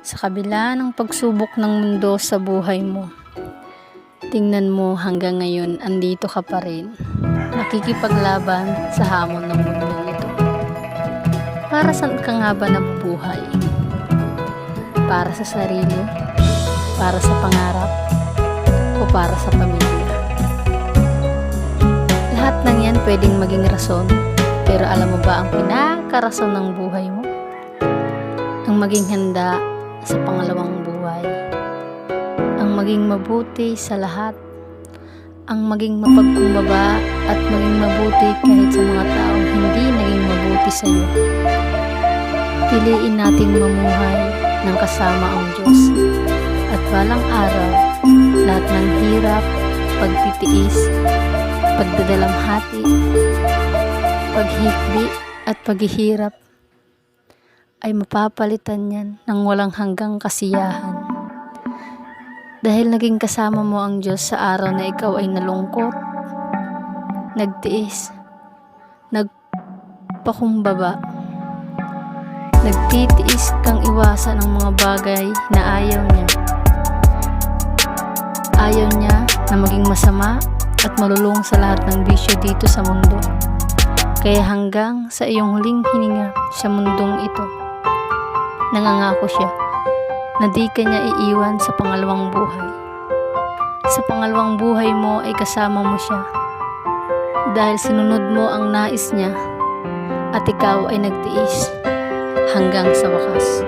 Sa kabila ng pagsubok ng mundo sa buhay mo, tingnan mo hanggang ngayon andito ka pa rin, nakikipaglaban sa hamon ng mundong ito. Para saan ka nga ba nabubuhay? Para sa sarili? Para sa pangarap? O para sa pamilya? Lahat ng yan pwedeng maging rason, pero alam mo ba ang pinakarason ng buhay mo? Ang maging handa sa pangalawang buhay, ang maging mabuti sa lahat, ang maging mapagkumbaba at maging mabuti kahit sa mga taong hindi naging mabuti sa iyo. Piliin nating mamuhay ng kasama ang Diyos at balang araw, lahat ng hirap, pagtitiis, pagdadalamhati, paghikbi at paghihirap ay mapapalitan yan ng walang hanggang kasiyahan. Dahil naging kasama mo ang Diyos sa araw na ikaw ay nalungkot, nagtiis, nagpakumbaba, nagtitiis kang iwasan ang mga bagay na ayaw niya. Ayaw niya na maging masama at malulung sa lahat ng bisyo dito sa mundo. Kaya hanggang sa iyong huling hininga sa mundong ito, nangangako siya na di ka niya iiwan sa pangalawang buhay. Sa pangalawang buhay mo ay kasama mo siya dahil sinunod mo ang nais niya at ikaw ay nagtiis hanggang sa wakas.